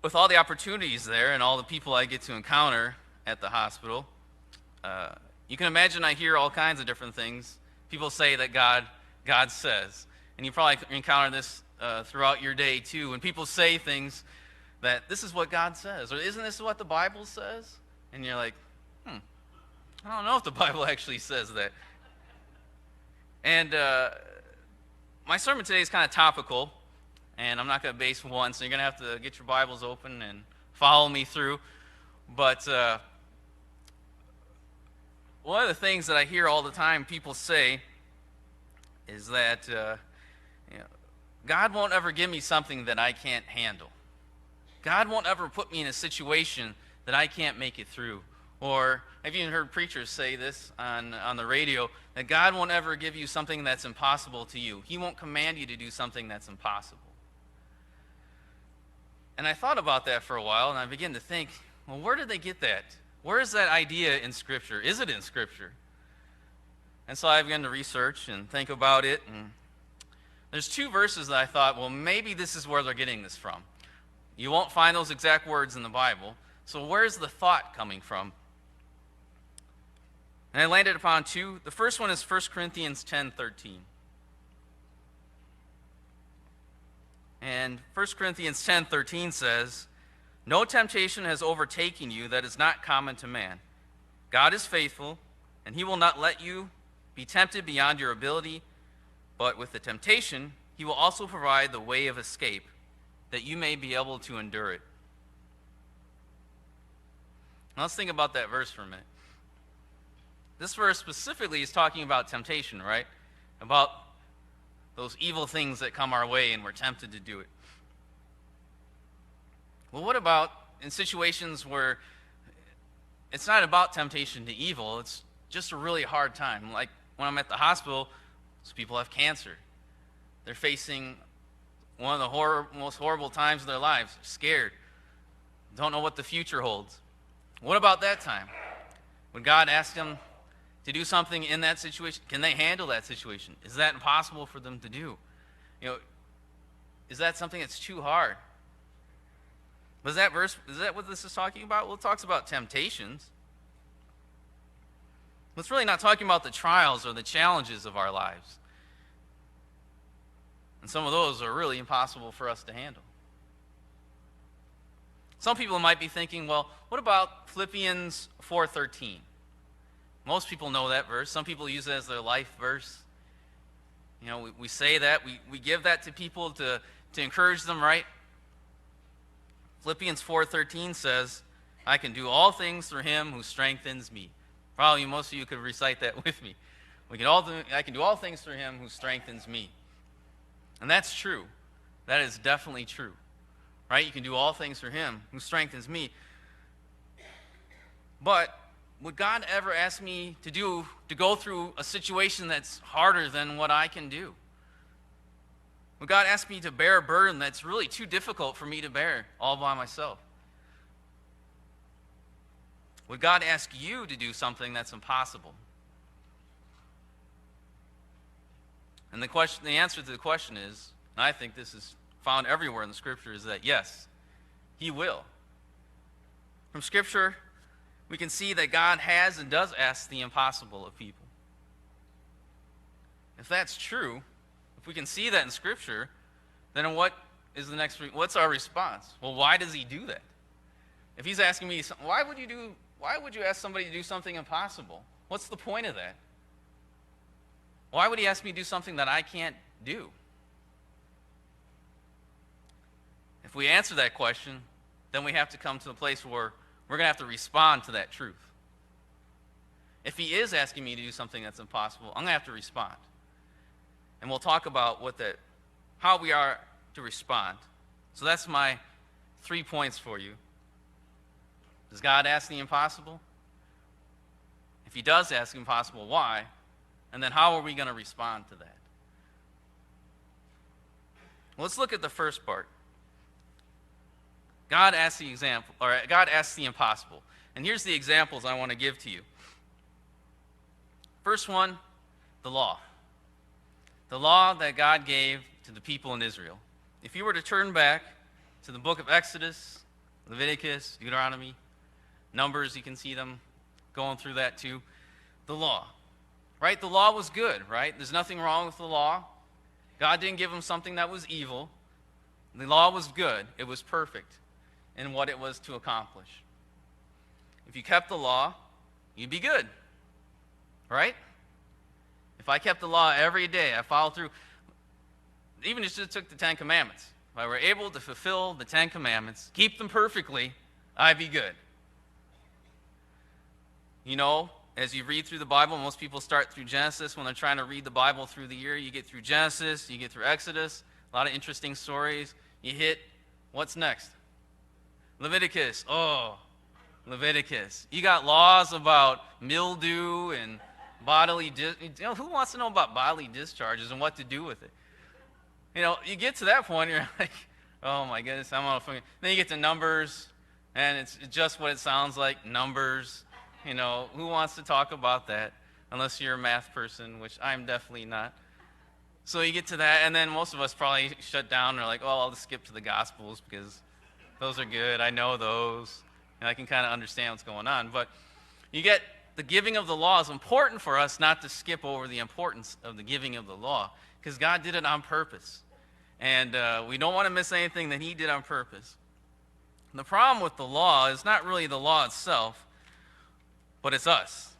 with all the opportunities there and all the people I get to encounter at the hospital, you can imagine I hear all kinds of different things. People say that God says. And you probably encounter this throughout your day too. When people say things that this is what God says, or isn't this what the Bible says? And you're like, I don't know if the Bible actually says that. And my sermon today is kind of topical, and I'm not going to base one, so you're going to have to get your Bibles open and follow me through. But one of the things that I hear all the time people say is that God won't ever give me something that I can't handle. God won't ever put me in a situation that I can't make it through. Or I've even heard preachers say this on the radio, that God won't ever give you something that's impossible to you. He won't command you to do something that's impossible. And I thought about that for a while, and I began to think, well, where did they get that? Where is that idea in Scripture? Is it in Scripture? And so I began to research and think about it. And there's two verses that I thought, well, maybe this is where they're getting this from. You won't find those exact words in the Bible. So where's the thought coming from? And I landed upon two. The first one is 1 Corinthians 10:13. And 1 Corinthians 10:13 says, "No temptation has overtaken you that is not common to man. God is faithful, and he will not let you be tempted beyond your ability, but with the temptation, he will also provide the way of escape, that you may be able to endure it." Now let's think about that verse for a minute. This verse specifically is talking about temptation, right? About those evil things that come our way and we're tempted to do it. Well, what about in situations where it's not about temptation to evil, it's just a really hard time? Like when I'm at the hospital, those people have cancer. They're facing one of the most horrible times of their lives. They're scared. Don't know what the future holds. What about that time? When God asked them to do something in that situation, can they handle that situation? Is that impossible for them to do? Is that something that's too hard? Was that verse, is that what this is talking about? Well, it talks about temptations. It's really not talking about the trials or the challenges of our lives. And some of those are really impossible for us to handle. Some people might be thinking, well, what about Philippians 4:13? Most people know that verse. Some people use it as their life verse. We say that. We give that to people to encourage them, right? Philippians 4:13 says, "I can do all things through him who strengthens me." Probably most of you could recite that with me. I can do all things through him who strengthens me. And that's true. That is definitely true. Right? You can do all things through him who strengthens me. But would God ever ask me to go through a situation that's harder than what I can do? Would God ask me to bear a burden that's really too difficult for me to bear all by myself? Would God ask you to do something that's impossible? And the answer to the question is, and I think this is found everywhere in the Scripture, is that yes, he will. From Scripture, we can see that God has and does ask the impossible of people. If that's true, if we can see that in Scripture, then what's our response? Well, why does he do that? If he's asking me, why would you ask somebody to do something impossible? What's the point of that? Why would he ask me to do something that I can't do? If we answer that question, then we have to come to the place where we're going to have to respond to that truth. If he is asking me to do something that's impossible, I'm going to have to respond. And we'll talk about how we are to respond. So that's my 3 points for you. Does God ask the impossible? If he does ask the impossible, why? And then how are we going to respond to that? Well, let's look at the first part. God asks the impossible. And here's the examples I want to give to you. First one, the law. The law that God gave to the people in Israel. If you were to turn back to the book of Exodus, Leviticus, Deuteronomy, Numbers, you can see them going through that too. The law, right? The law was good, right? There's nothing wrong with the law. God didn't give them something that was evil. The law was good. It was perfect in what it was to accomplish. If you kept the law, you'd be good, right? If I kept the law every day, I followed through, even if just took the Ten Commandments, if I were able to fulfill the Ten Commandments, keep them perfectly, I'd be good. You know, as you read through the Bible, most people start through Genesis. When they're trying to read the Bible through the year, you get through Genesis, you get through Exodus, a lot of interesting stories. You hit, what's next? Leviticus. Oh, Leviticus. You got laws about mildew and bodily, who wants to know about bodily discharges and what to do with it? You know, you get to that point, you're like, oh my goodness, I'm on a phone. Then you get to Numbers, and it's just what it sounds like, Numbers. You know, who wants to talk about that? Unless you're a math person, which I'm definitely not. So you get to that, and then most of us probably shut down and are like, oh, I'll just skip to the Gospels because those are good. I know those, and I can kind of understand what's going on. But you get the giving of the law is important for us not to skip over the importance of the giving of the law because God did it on purpose. And we don't want to miss anything that he did on purpose. The problem with the law is not really the law itself, but it's us.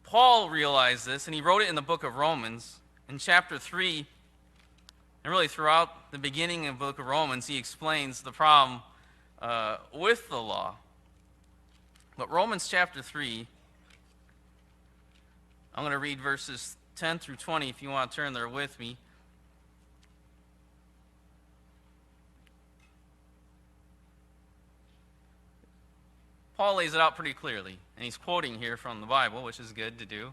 Paul realized this, and he wrote it in the book of Romans. In chapter 3, and really throughout the beginning of the book of Romans, he explains the problem with the law. But Romans chapter 3, I'm going to read verses 10 through 20 if you want to turn there with me. Paul lays it out pretty clearly, and he's quoting here from the Bible, which is good to do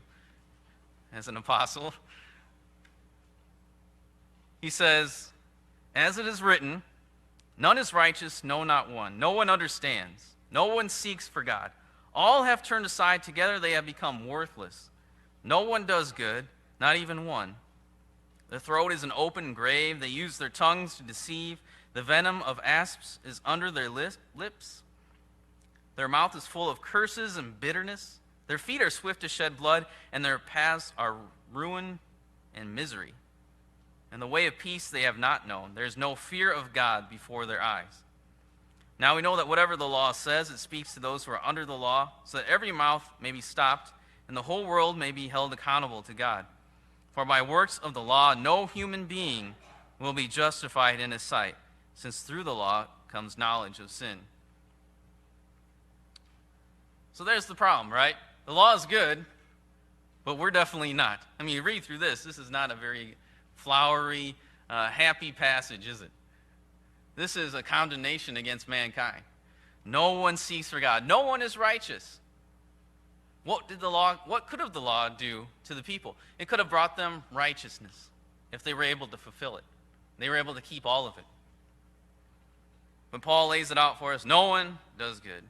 as an apostle. He says, as it is written, none is righteous, no, not one. No one understands. No one seeks for God. All have turned aside. Together they have become worthless. No one does good, not even one. Their throat is an open grave. They use their tongues to deceive. The venom of asps is under their lips. Their mouth is full of curses and bitterness. Their feet are swift to shed blood, and their paths are ruin and misery. And the way of peace they have not known. There is no fear of God before their eyes. Now we know that whatever the law says, it speaks to those who are under the law, so that every mouth may be stopped, and the whole world may be held accountable to God. For by works of the law, no human being will be justified in his sight, since through the law comes knowledge of sin. So there's the problem, right? The law is good, but we're definitely not. I mean, you read through this is not a very flowery, happy passage, is it? This is a condemnation against mankind. No one seeks for God. No one is righteous. What could have the law do to the people? It could have brought them righteousness if they were able to fulfill it. They were able to keep all of it. But Paul lays it out for us. No one does good.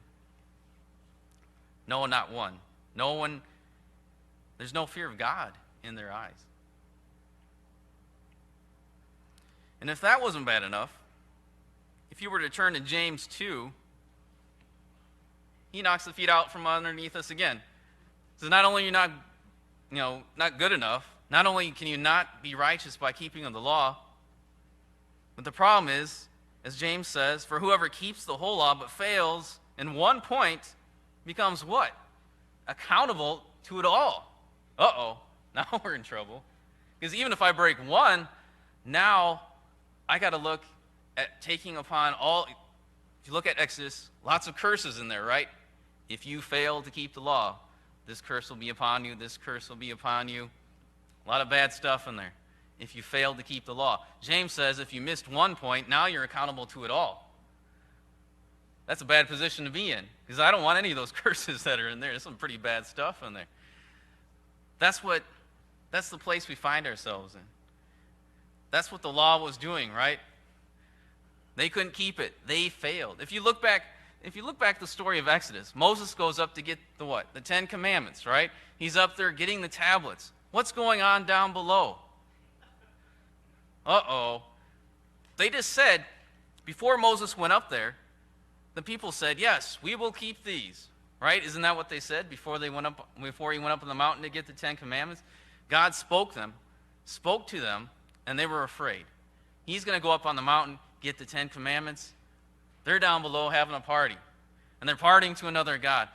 No, not one. No one, there's no fear of God in their eyes. And if that wasn't bad enough, if you were to turn to James 2, he knocks the feet out from underneath us again. So not only are you not good enough, not only can you not be righteous by keeping of the law, but the problem is, as James says, for whoever keeps the whole law but fails in one point becomes what? Accountable to it all. Uh-oh, now we're in trouble. Because even if I break one, now I got to look at taking upon all. If you look at Exodus, lots of curses in there, right? If you fail to keep the law, this curse will be upon you, this curse will be upon you. A lot of bad stuff in there if you fail to keep the law. James says if you missed one point, now you're accountable to it all. That's a bad position to be in, because I don't want any of those curses that are in there. There's some pretty bad stuff in there. That's the place we find ourselves in. That's what the law was doing, right? They couldn't keep it. They failed. If you look back the story of Exodus, Moses goes up to get the what? The 10 Commandments, right? He's up there getting the tablets. What's going on down below? Uh-oh. They just said, before Moses went up there, the people said, yes, we will keep these. Right? Isn't that what they said before he went up on the mountain to get the Ten Commandments? God spoke to them, and they were afraid. He's going to go up on the mountain, get the Ten Commandments. They're down below having a party, and they're partying to another God.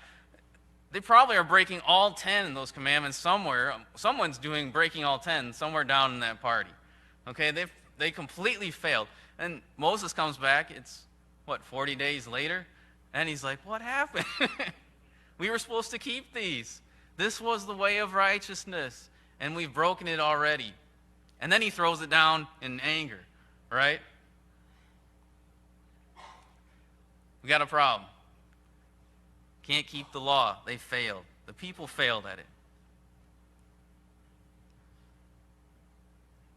They probably are breaking all 10 of those commandments somewhere. Someone's breaking all 10 somewhere down in that party. Okay, they completely failed. And Moses comes back, 40 days later? And he's like, what happened? We were supposed to keep these. This was the way of righteousness, and we've broken it already. And then he throws it down in anger, right? We got a problem. Can't keep the law. They failed. The people failed at it.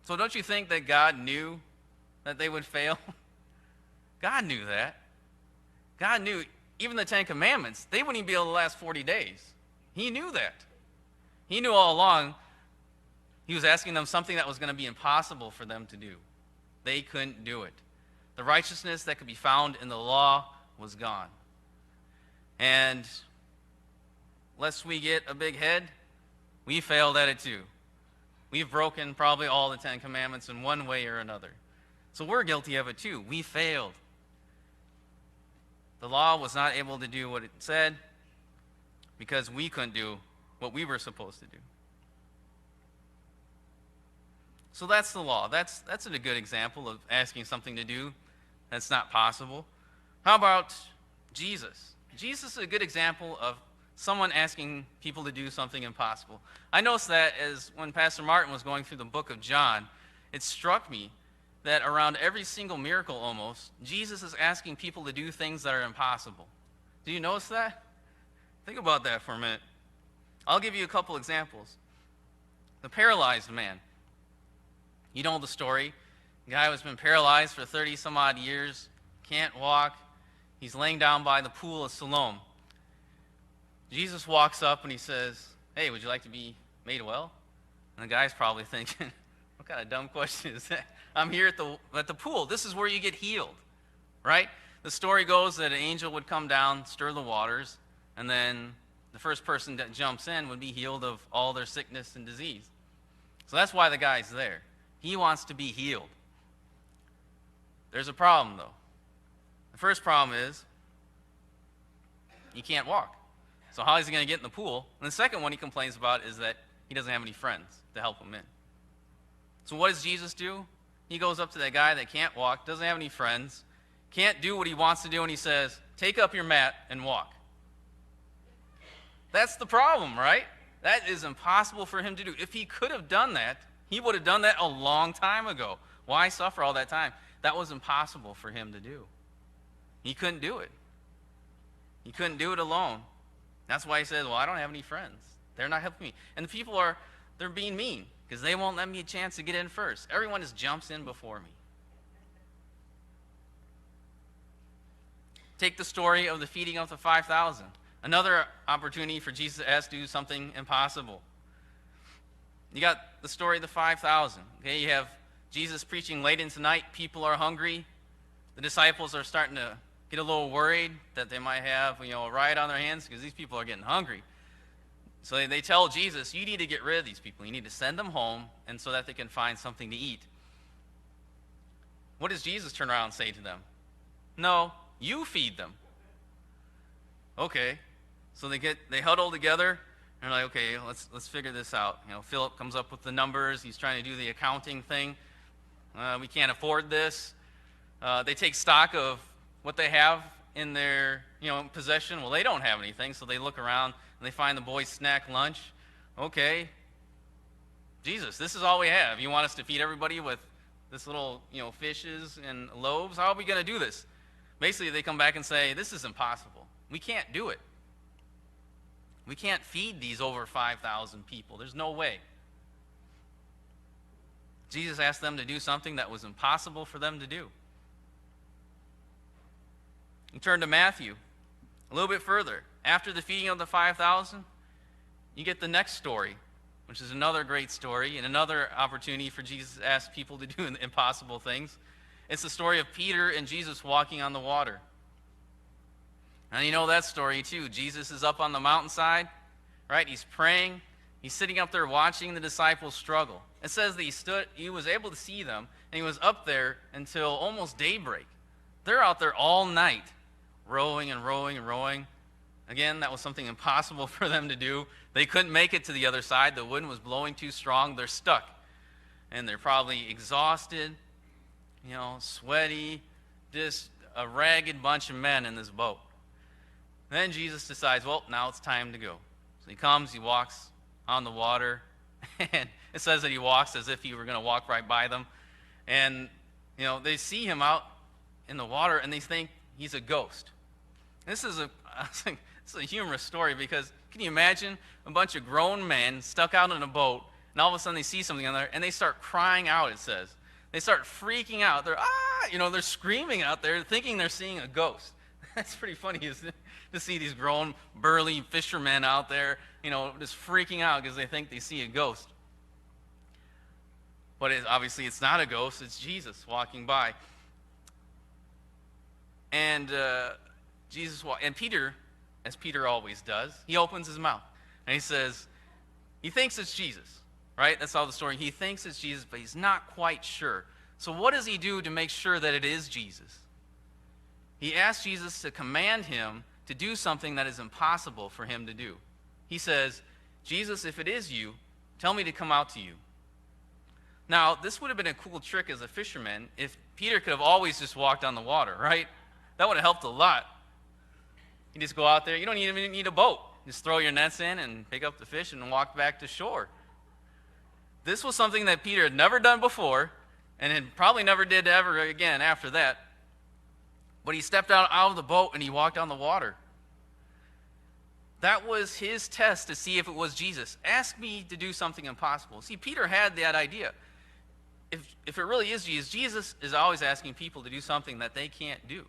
So don't you think that God knew that they would fail? God knew that. God knew even the Ten Commandments, they wouldn't even be able to last 40 days. He knew that. He knew all along he was asking them something that was going to be impossible for them to do. They couldn't do it. The righteousness that could be found in the law was gone. And lest we get a big head, we failed at it too. We've broken probably all the Ten Commandments in one way or another. So we're guilty of it too. We failed. The law was not able to do what it said because we couldn't do what we were supposed to do. So that's the law. That's a good example of asking something to do that's not possible. How about Jesus? Jesus is a good example of someone asking people to do something impossible. I noticed that as when Pastor Martin was going through the book of John, it struck me that around every single miracle almost, Jesus is asking people to do things that are impossible. Do you notice that? Think about that for a minute. I'll give you a couple examples. The paralyzed man. You know the story. The guy who's been paralyzed for 30 some odd years, can't walk. He's laying down by the pool of Siloam. Jesus walks up and he says, hey, would you like to be made well? And the guy's probably thinking, what kind of dumb question is that? I'm here at the pool. This is where you get healed, right? The story goes that an angel would come down, stir the waters, and then the first person that jumps in would be healed of all their sickness and disease. So that's why the guy's there. He wants to be healed. There's a problem, though. The first problem is he can't walk. So how is he going to get in the pool? And the second one he complains about is that he doesn't have any friends to help him in. So what does Jesus do? He goes up to that guy that can't walk, doesn't have any friends, can't do what he wants to do, and he says, take up your mat and walk. That's the problem, right? That is impossible for him to do. If he could have done that, he would have done that a long time ago. Why suffer all that time? That was impossible for him to do. He couldn't do it. He couldn't do it alone. That's why he says, well, I don't have any friends. They're not helping me. And the people they're being mean because they won't let me a chance to get in first. Everyone just jumps in before me. Take the story of the feeding of the 5,000. Another opportunity for Jesus to ask to do something impossible. You got the story of the 5,000. Okay, you have Jesus preaching late into the night. People are hungry. The disciples are starting to get a little worried that they might have, a riot on their hands because these people are getting hungry. So they tell Jesus, you need to get rid of these people. You need to send them home and so that they can find something to eat. What does Jesus turn around and say to them? No, you feed them. Okay. So they huddle together and they're like, okay, let's figure this out. Philip comes up with the numbers. He's trying to do the accounting thing. We can't afford this. They take stock of what they have in their possession. Well, they don't have anything, so they look around and they find the boys' snack lunch. Okay, Jesus, this is all we have. You want us to feed everybody with this little fishes and loaves? How are we going to do this? Basically, they come back and say, this is impossible. We can't do it. We can't feed these over 5,000 people. There's no way. Jesus asked them to do something that was impossible for them to do. You turn to Matthew a little bit further. After the feeding of the 5,000, you get the next story, which is another great story and another opportunity for Jesus to ask people to do impossible things. It's the story of Peter and Jesus walking on the water. And you know that story too. Jesus is up on the mountainside, right? He's praying. He's sitting up there watching the disciples struggle. It says that he was able to see them, and he was up there until almost daybreak. They're out there all night, rowing and rowing and rowing. Again, that was something impossible for them to do. They couldn't make it to the other side. The wind was blowing too strong. They're stuck. And they're probably exhausted, sweaty, just a ragged bunch of men in this boat. Then Jesus decides, well, now it's time to go. So he comes, he walks on the water, and it says that he walks as if he were going to walk right by them. And, they see him out in the water, and they think he's a ghost. This is a humorous story, because can you imagine a bunch of grown men stuck out in a boat, and all of a sudden they see something on there, and they start crying out, it says. They start freaking out. They're screaming out there, thinking they're seeing a ghost. That's pretty funny, isn't it? To see these grown, burly fishermen out there, just freaking out because they think they see a ghost. But obviously it's not a ghost, it's Jesus walking by. And and Peter, as Peter always does, he opens his mouth. And he says, he thinks it's Jesus, right? That's all the story. He thinks it's Jesus, but he's not quite sure. So what does he do to make sure that it is Jesus? He asks Jesus to command him to do something that is impossible for him to do. He says, Jesus, if it is you, tell me to come out to you. Now, this would have been a cool trick as a fisherman if Peter could have always just walked on the water, right? That would have helped a lot. You just go out there. You don't even need a boat. Just throw your nets in and pick up the fish and walk back to shore. This was something that Peter had never done before and had probably never did ever again after that. But he stepped out of the boat and he walked on the water. That was his test to see if it was Jesus. Ask me to do something impossible. See, Peter had that idea. If it really is Jesus, Jesus is always asking people to do something that they can't do.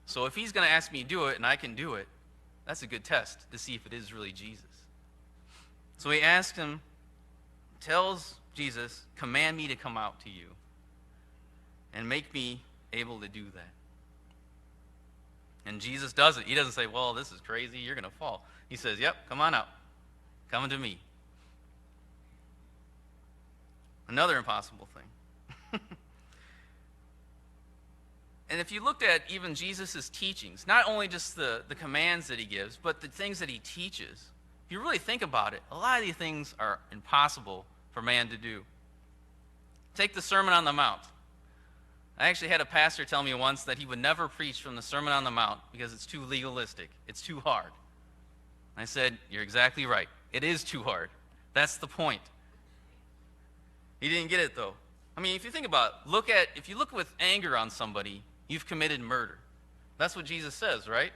So if he's going to ask me to do it and I can do it, that's a good test to see if it is really Jesus. So he asked him, tells Jesus, command me to come out to you and make me able to do that. And Jesus does it. He doesn't say, well, this is crazy, you're going to fall. He says, yep, come on out. Come to me. Another impossible thing. And if you looked at even Jesus' teachings, not only just the commands that he gives, but the things that he teaches, if you really think about it, a lot of these things are impossible for man to do. Take the Sermon on the Mount. I actually had a pastor tell me once that he would never preach from the Sermon on the Mount because it's too legalistic. It's too hard. I said, you're exactly right. It is too hard. That's the point. He didn't get it, though. I mean, if you think about it, if you look with anger on somebody, you've committed murder. That's what Jesus says, right?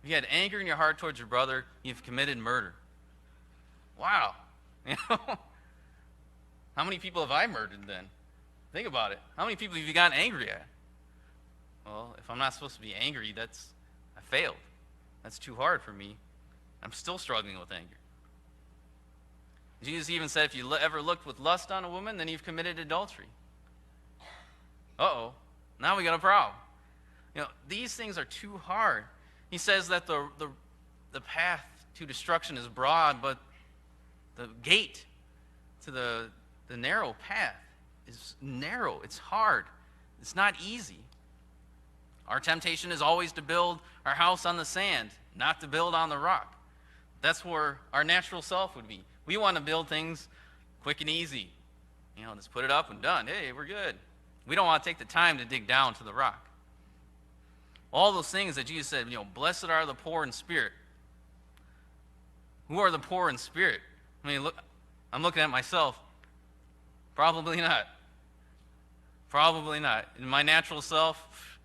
If you had anger in your heart towards your brother, you've committed murder. Wow. How many people have I murdered then? Think about it. How many people have you gotten angry at? Well, if I'm not supposed to be angry, I failed. That's too hard for me. I'm still struggling with anger. Jesus even said, if you ever looked with lust on a woman, then you've committed adultery. Uh-oh. Now we got a problem. These things are too hard. He says that the path to destruction is broad, but the gate to the narrow path is narrow. It's hard. It's not easy. Our temptation is always to build our house on the sand, not to build on the rock. That's where our natural self would be. We want to build things quick and easy. Just put it up and done. Hey, we're good. We don't want to take the time to dig down to the rock. All those things that Jesus said, blessed are the poor in spirit. Who are the poor in spirit? I mean, look, I'm looking at myself. Probably not. Probably not. In my natural self,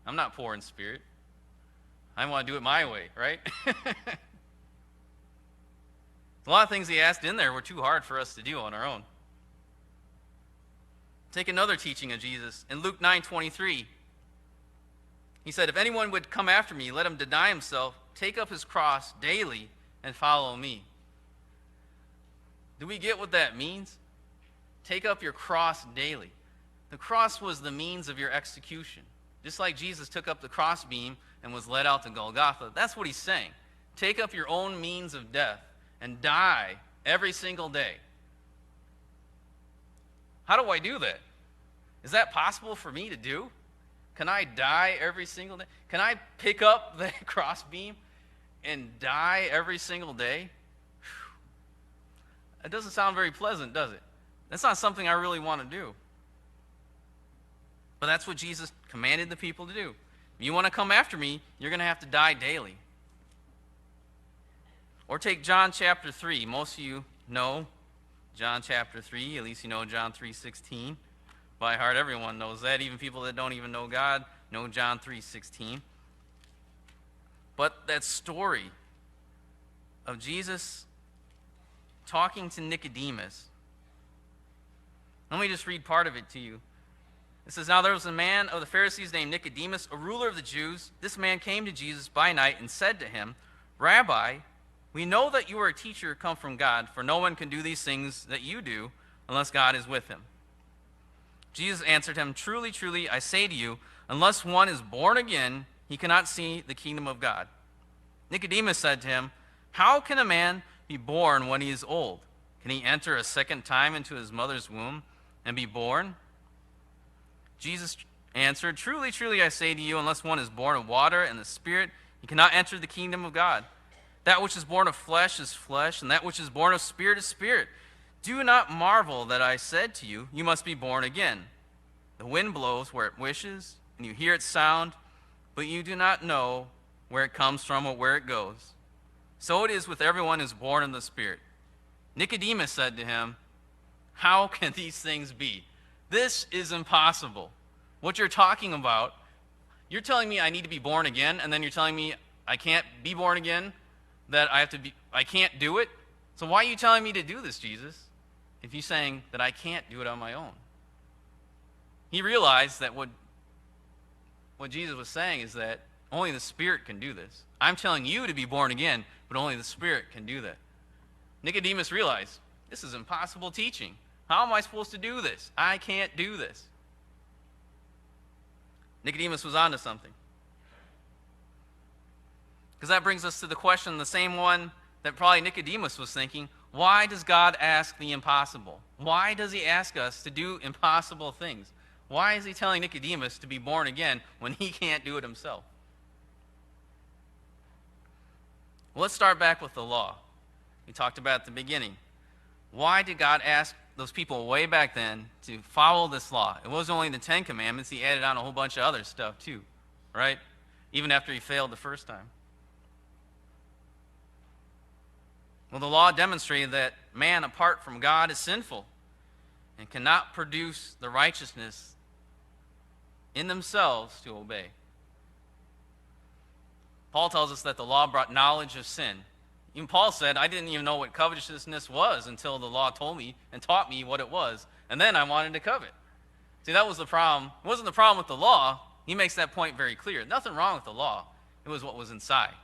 I'm not poor in spirit. I want to do it my way, right? A lot of things he asked in there were too hard for us to do on our own. Take another teaching of Jesus. In Luke 9:23, he said, if anyone would come after me, let him deny himself, take up his cross daily, and follow me. Do we get what that means? Take up your cross daily. The cross was the means of your execution. Just like Jesus took up the crossbeam and was led out to Golgotha. That's what he's saying. Take up your own means of death and die every single day. How do I do that? Is that possible for me to do? Can I die every single day? Can I pick up the crossbeam and die every single day? It doesn't sound very pleasant, does it? That's not something I really want to do. But that's what Jesus commanded the people to do. If you want to come after me, you're going to have to die daily. Or take John chapter 3. Most of you know John chapter 3. At least you know John 3:16. By heart, everyone knows that. Even people that don't even know God know John 3:16. But that story of Jesus talking to Nicodemus, let me just read part of it to you. It says, "Now there was a man of the Pharisees named Nicodemus, a ruler of the Jews. This man came to Jesus by night and said to him, 'Rabbi, we know that you are a teacher come from God, for no one can do these things that you do unless God is with him.' Jesus answered him, 'Truly, truly, I say to you, unless one is born again, he cannot see the kingdom of God.' Nicodemus said to him, 'How can a man be born when he is old? Can he enter a second time into his mother's womb and be born?' Jesus answered, 'Truly, truly, I say to you, unless one is born of water and the Spirit, he cannot enter the kingdom of God. That which is born of flesh is flesh, and that which is born of spirit is spirit. Do not marvel that I said to you, you must be born again. The wind blows where it wishes, and you hear its sound, but you do not know where it comes from or where it goes. So it is with everyone who is born in the Spirit.' Nicodemus said to him, 'How can these things be? This is impossible. What you're talking about, you're telling me I need to be born again, and then you're telling me I can't be born again, that I can't do it? So why are you telling me to do this, Jesus, if you're saying that I can't do it on my own?' He realized that what Jesus was saying is that only the Spirit can do this. I'm telling you to be born again, but only the Spirit can do that. Nicodemus realized, this is impossible teaching. How am I supposed to do this? I can't do this. Nicodemus was onto something. Because that brings us to the question, the same one that probably Nicodemus was thinking, why does God ask the impossible? Why does he ask us to do impossible things? Why is he telling Nicodemus to be born again when he can't do it himself? Well, let's start back with the law. We talked about at the beginning. Why did God ask those people way back then to follow this law? It wasn't only the 10 Commandments, he added on a whole bunch of other stuff too, right? Even after he failed the first time. Well, the law demonstrated that man apart from God is sinful and cannot produce the righteousness in themselves to obey. Paul tells us that the law brought knowledge of sin. Even Paul said, I didn't even know what covetousness was until the law told me and taught me what it was. And then I wanted to covet. See, that was the problem. It wasn't the problem with the law. He makes that point very clear. Nothing wrong with the law. It was what was inside.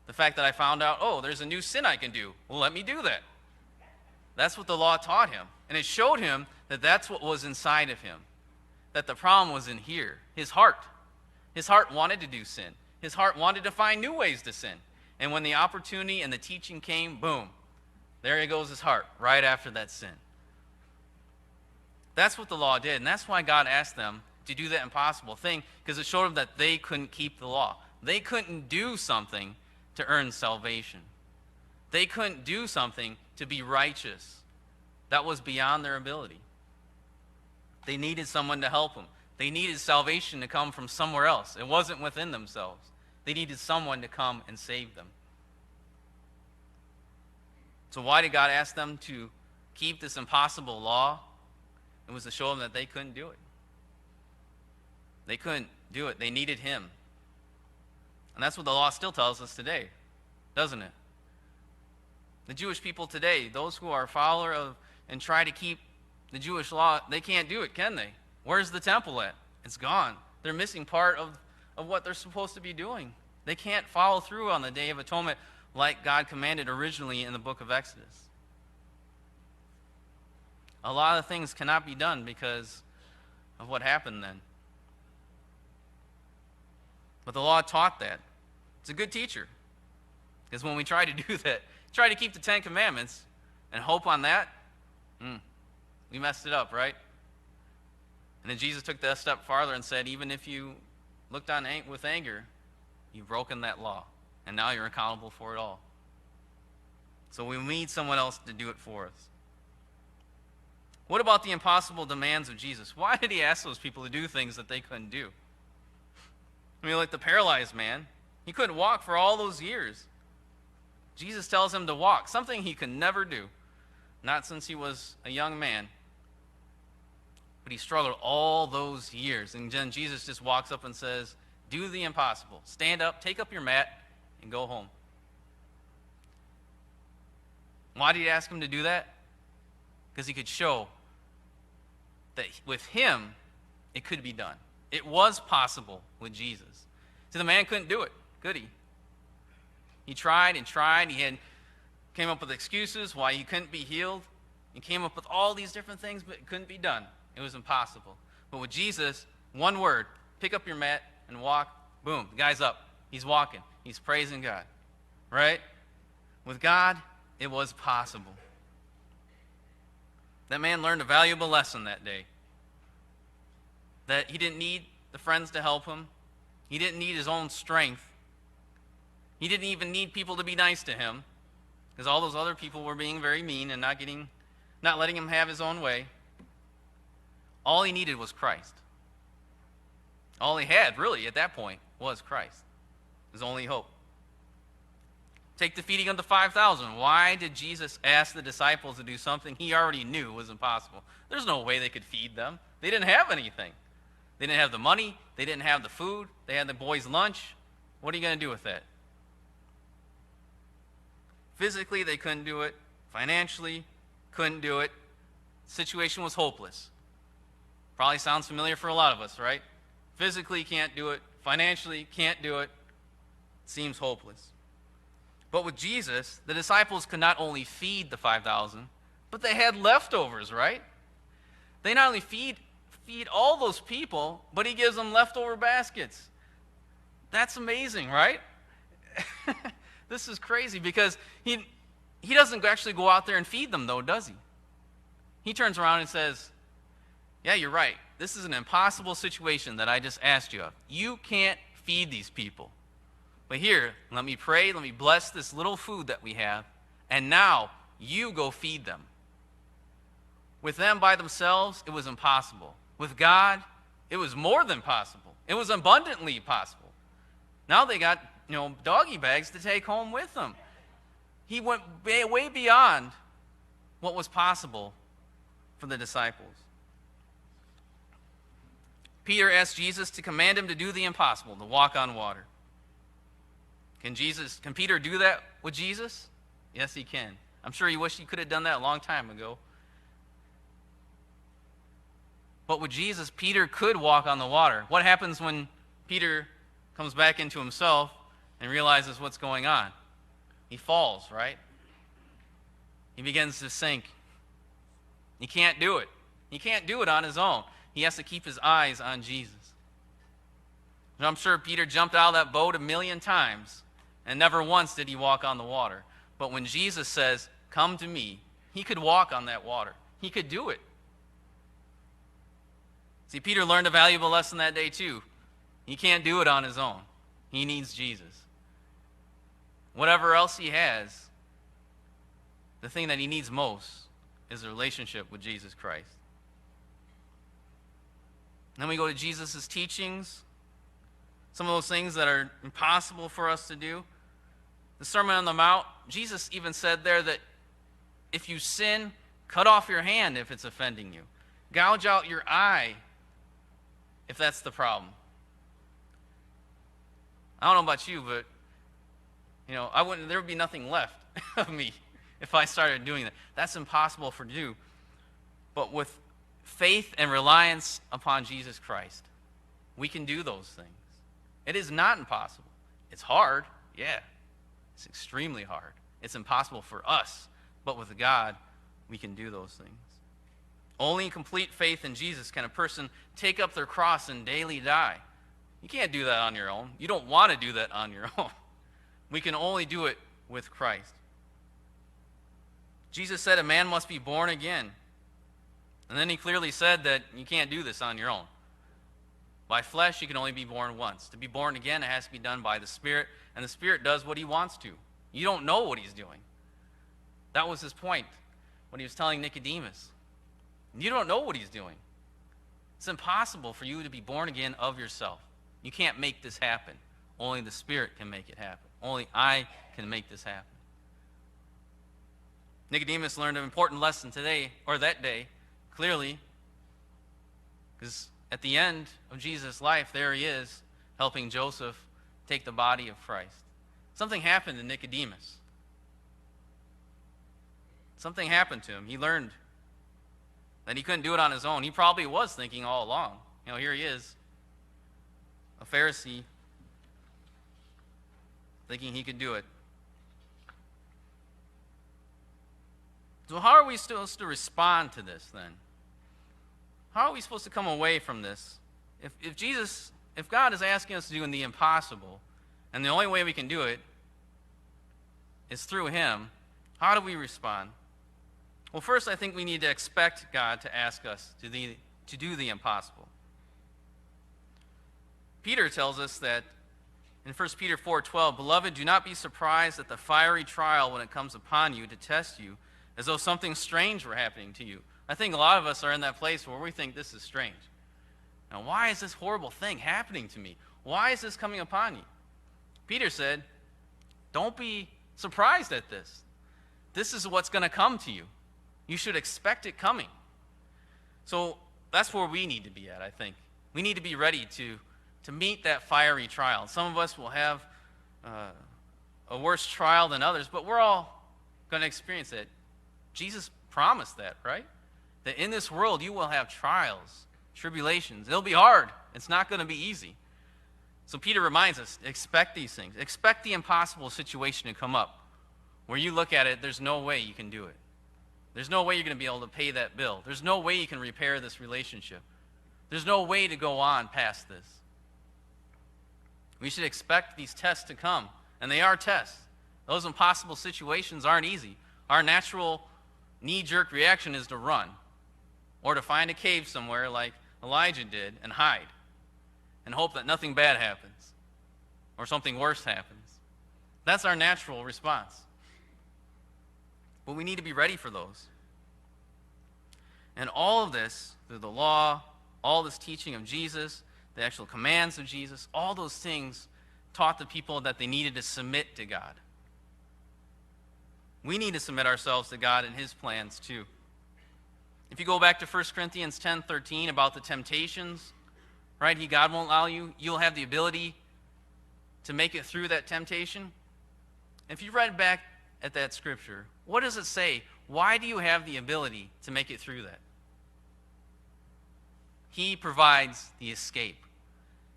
The fact that I found out, oh, there's a new sin I can do. Well, let me do that. That's what the law taught him. And it showed him that that's what was inside of him. That the problem was in here, his heart. His heart wanted to do sin. His heart wanted to find new ways to sin. And when the opportunity and the teaching came, boom, there he goes his heart, right after that sin. That's what the law did. And that's why God asked them to do that impossible thing, because it showed them that they couldn't keep the law. They couldn't do something to earn salvation. They couldn't do something to be righteous. That was beyond their ability. They needed someone to help them. They needed salvation to come from somewhere else. It wasn't within themselves. They needed someone to come and save them. So why did God ask them to keep this impossible law? It was to show them that they couldn't do it. They couldn't do it. They needed him. And that's what the law still tells us today, doesn't it? The Jewish people today, those who are follower of and try to keep the Jewish law, they can't do it, can they? Where's the temple at? It's gone. They're missing part of what they're supposed to be doing. They can't follow through on the Day of Atonement like God commanded originally in the book of Exodus. A lot of things cannot be done because of what happened then. But the law taught that. It's a good teacher. Because when we try to do that, try to keep the Ten Commandments and hope on that, we messed it up, right? And then Jesus took that step farther and said, even if you looked on with anger, you've broken that law. And now you're accountable for it all. So we need someone else to do it for us. What about the impossible demands of Jesus? Why did he ask those people to do things that they couldn't do? I mean, like the paralyzed man, he couldn't walk for all those years. Jesus tells him to walk, something he could never do, not since he was a young man. But he struggled all those years. And then Jesus just walks up and says, do the impossible. Stand up, take up your mat, and go home. Why did he ask him to do that? Because he could show that with him, it could be done. It was possible with Jesus. So the man couldn't do it, could he? He tried and tried. Came up with excuses why he couldn't be healed. He came up with all these different things, but it couldn't be done. It was impossible. But with Jesus, one word, pick up your mat and walk. Boom, the guy's up. He's walking. He's praising God. Right? With God, it was possible. That man learned a valuable lesson that day. That he didn't need the friends to help him. He didn't need his own strength. He didn't even need people to be nice to him, because all those other people were being very mean and not letting him have his own way. All he needed was Christ. All he had, really, at that point, was Christ. His only hope. Take the feeding of the 5,000. Why did Jesus ask the disciples to do something he already knew was impossible? There's no way they could feed them. They didn't have anything. They didn't have the money. They didn't have the food. They had the boys' lunch. What are you going to do with that? Physically, they couldn't do it. Financially, couldn't do it. The situation was hopeless. Probably sounds familiar for a lot of us, right? Physically, can't do it. Financially, can't do it. Seems hopeless. But with Jesus, the disciples could not only feed the 5,000, but they had leftovers, right? They not only feed all those people, but he gives them leftover baskets. That's amazing, right? This is crazy because he doesn't actually go out there and feed them, though, does he? He turns around and says, yeah, you're right. This is an impossible situation that I just asked you of. You can't feed these people. But here, let me pray, let me bless this little food that we have, and now you go feed them. With them by themselves, it was impossible. With God, it was more than possible. It was abundantly possible. Now they got, doggy bags to take home with them. He went way beyond what was possible for the disciples. Peter asked Jesus to command him to do the impossible, to walk on water. Can Peter do that with Jesus? Yes, he can. I'm sure he wished he could have done that a long time ago. But with Jesus, Peter could walk on the water. What happens when Peter comes back into himself and realizes what's going on? He falls, right? He begins to sink. He can't do it. He can't do it on his own. He has to keep his eyes on Jesus. And I'm sure Peter jumped out of that boat 1,000,000 times, and never once did he walk on the water. But when Jesus says, come to me, he could walk on that water. He could do it. See, Peter learned a valuable lesson that day too. He can't do it on his own. He needs Jesus. Whatever else he has, the thing that he needs most is a relationship with Jesus Christ. Then we go to Jesus' teachings, some of those things that are impossible for us to do. The Sermon on the Mount, Jesus even said there that if you sin, cut off your hand if it's offending you. Gouge out your eye if that's the problem. I don't know about you, but there would be nothing left of me if I started doing that. That's impossible for do. But with faith and reliance upon Jesus Christ, we can do those things. It is not impossible. It's hard, yeah. It's extremely hard. It's impossible for us, but with God, we can do those things. Only in complete faith in Jesus can a person take up their cross and daily die. You can't do that on your own. You don't want to do that on your own. We can only do it with Christ. Jesus said a man must be born again. And then he clearly said that you can't do this on your own. By flesh, you can only be born once. To be born again, it has to be done by the Spirit, and the Spirit does what he wants to. You don't know what he's doing. That was his point when he was telling Nicodemus. You don't know what he's doing. It's impossible for you to be born again of yourself. You can't make this happen. Only the Spirit can make it happen. Only I can make this happen. Nicodemus learned an important lesson today, or that day, clearly, because at the end of Jesus' life, there he is, helping Joseph take the body of Christ. Something happened to Nicodemus. Something happened to him. He learned that he couldn't do it on his own. He probably was thinking all along. Here he is, a Pharisee, thinking he could do it. So how are we supposed to respond to this then? How are we supposed to come away from this? If God is asking us to do the impossible, and the only way we can do it is through him, how do we respond? Well, first, I think we need to expect God to ask us to do the impossible. Peter tells us that in 1 Peter 4:12, "Beloved, do not be surprised at the fiery trial when it comes upon you to test you, as though something strange were happening to you." I think a lot of us are in that place where we think this is strange. Now, why is this horrible thing happening to me? Why is this coming upon you? Peter said, don't be surprised at this. This is what's going to come to you. You should expect it coming. So that's where we need to be at, I think. We need to be ready to meet that fiery trial. Some of us will have a worse trial than others, but we're all going to experience it. Jesus promised that, right? That in this world you will have trials, tribulations. It'll be hard. It's not going to be easy. So Peter reminds us, expect these things. Expect the impossible situation to come up where you look at it, there's no way you can do it. There's no way you're going to be able to pay that bill. There's no way you can repair this relationship. There's no way to go on past this. We should expect these tests to come, and they are tests. Those impossible situations aren't easy. Our natural knee-jerk reaction is to run or to find a cave somewhere like Elijah did and hide and hope that nothing bad happens or something worse happens. That's our natural response. But we need to be ready for those. And all of this, through the law, all this teaching of Jesus, the actual commands of Jesus, all those things taught the people that they needed to submit to God. We need to submit ourselves to God and his plans too. If you go back to 1 Corinthians 10:13 about the temptations, right? God won't allow you. You'll have the ability to make it through that temptation. If you read back at that scripture, what does it say? Why do you have the ability to make it through that? He provides the escape.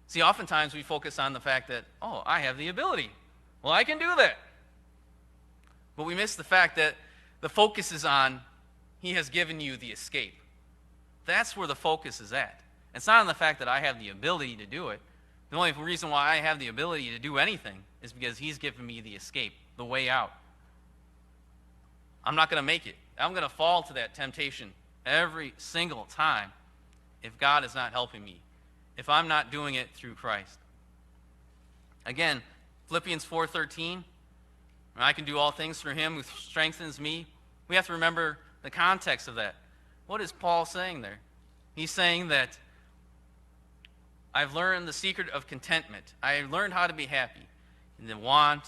See, oftentimes we focus on the fact that, oh, I have the ability. Well, I can do that. But we miss the fact that the focus is on he has given you the escape. That's where the focus is at. It's not on the fact that I have the ability to do it. The only reason why I have the ability to do anything is because he's given me the escape, the way out. I'm not going to make it. I'm going to fall to that temptation every single time if God is not helping me, if I'm not doing it through Christ. Again, Philippians 4:13, I can do all things through him who strengthens me. We have to remember the context of that. What is Paul saying there? He's saying that I've learned the secret of contentment. I learned how to be happy in the want,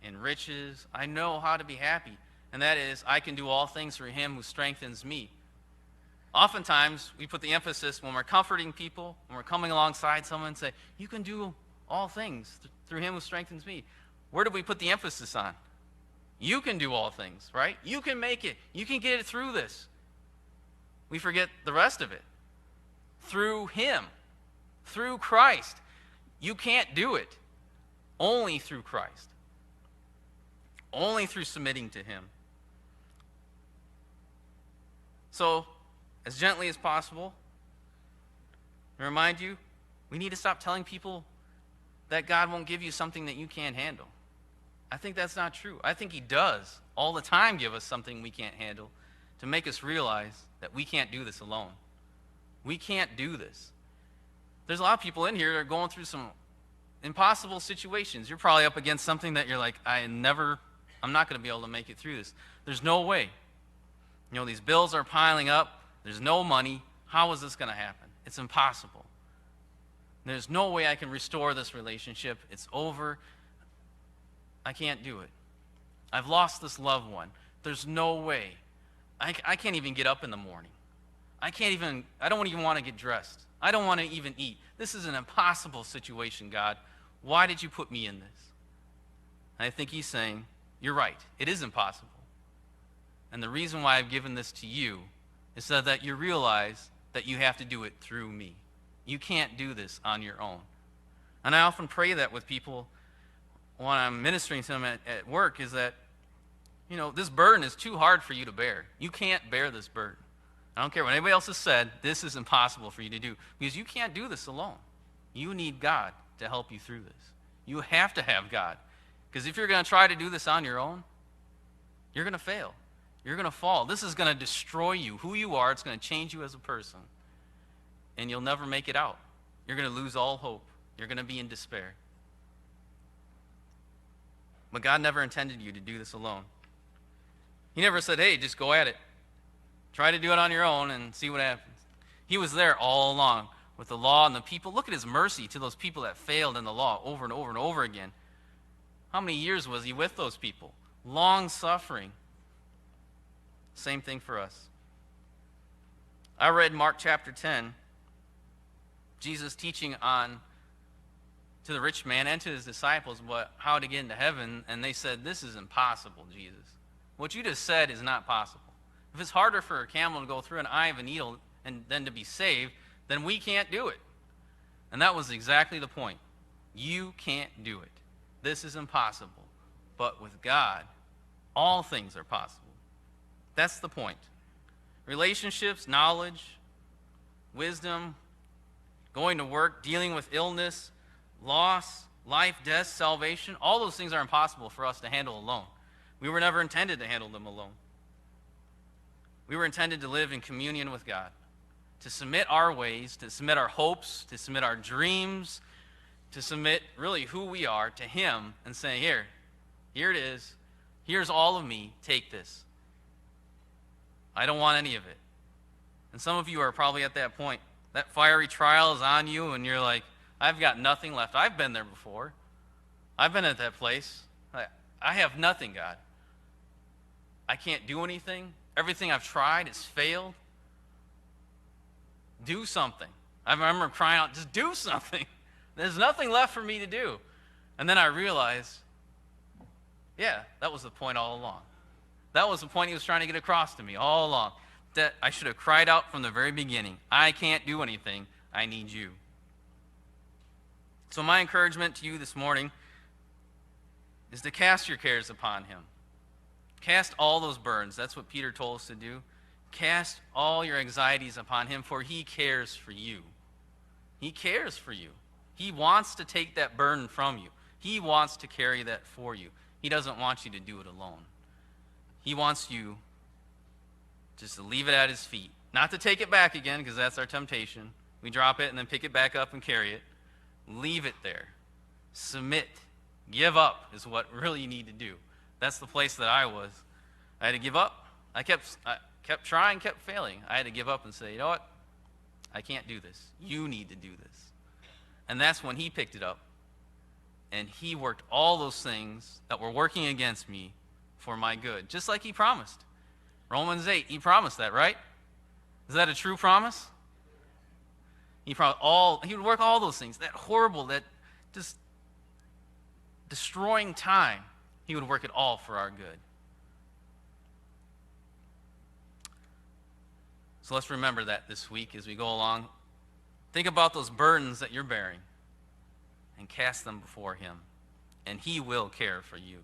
in riches. I know how to be happy. And that is, I can do all things through him who strengthens me. Oftentimes, we put the emphasis when we're comforting people, when we're coming alongside someone and say, you can do all things through him who strengthens me. Where do we put the emphasis on? You can do all things, right? You can make it. You can get it through this. We forget the rest of it. Through him, through Christ. You can't do it. Only through Christ. Only through submitting to him. So, as gently as possible, I remind you, We need to stop telling people that God won't give you something that you can't handle. I think that's not true. I think he does all the time give us something we can't handle to make us realize that we can't do this alone. We can't do this. There's a lot of people in here that are going through some impossible situations. You're probably up against something that you're like, I'm not going to be able to make it through this. There's no way. You know, these bills are piling up. There's no money. How is this going to happen? It's impossible. There's no way I can restore this relationship. It's over. I can't do it. I've lost this loved one. There's no way. I can't even get up in the morning. I don't even want to get dressed. I don't want to even eat. This is an impossible situation, God. Why did you put me in this? And I think he's saying, you're right. It is impossible. And the reason why I've given this to you is so that you realize that you have to do it through me. You can't do this on your own. And I often pray that with people when I'm ministering to them at work, is that, you know, this burden is too hard for you to bear. You can't bear this burden. I don't care what anybody else has said, this is impossible for you to do, because you can't do this alone. You need God to help you through this. You have to have God, because if you're going to try to do this on your own, you're going to fail. You're going to fall. This is going to destroy you, who you are. It's going to change you as a person, and you'll never make it out. You're going to lose all hope. You're going to be in despair. But God never intended you to do this alone. He never said, hey, just go at it. Try to do it on your own and see what happens. He was there all along with the law and the people. Look at his mercy to those people that failed in the law over and over and over again. How many years was he with those people? Long suffering. Same thing for us. I read Mark chapter 10, Jesus teaching on to the rich man and to his disciples how to get into heaven, and they said, this is impossible, Jesus. What you just said is not possible. If it's harder for a camel to go through an eye of a needle and then to be saved, then we can't do it. And that was exactly the point. You can't do it. This is impossible. But with God, all things are possible. That's the point. Relationships, knowledge, wisdom, going to work, dealing with illness, loss, life, death, salvation, all those things are impossible for us to handle alone. We were never intended to handle them alone. We were intended to live in communion with God, to submit our ways, to submit our hopes, to submit our dreams, to submit really who we are to him and say, here it is. Here's all of me. Take this. I don't want any of it. And some of you are probably at that point. That fiery trial is on you, and you're like, I've got nothing left. I've been there before. I've been at that place. I have nothing, God. I can't do anything. Everything I've tried has failed. Do something. I remember crying out, just do something. There's nothing left for me to do. And then I realized, yeah, that was the point all along. That was the point he was trying to get across to me all along. That I should have cried out from the very beginning. I can't do anything. I need you. So my encouragement to you this morning is to cast your cares upon him. Cast all those burdens. That's what Peter told us to do. Cast all your anxieties upon him, for he cares for you. He cares for you. He wants to take that burden from you. He wants to carry that for you. He doesn't want you to do it alone. He wants you just to leave it at his feet. Not to take it back again, because that's our temptation. We drop it and then pick it back up and carry it. Leave it there. Submit. Give up is what really you need to do. That's the place that I was. I had to give up. I kept trying, kept failing. I had to give up and say, you know what? I can't do this. You need to do this. And that's when he picked it up. And he worked all those things that were working against me for my good, just like he promised. Romans 8, he promised that, right? Is that a true promise? He would work all those things, that horrible, that just destroying time. He would work it all for our good. So let's remember that this week as we go along. Think about those burdens that you're bearing and cast them before him, and he will care for you.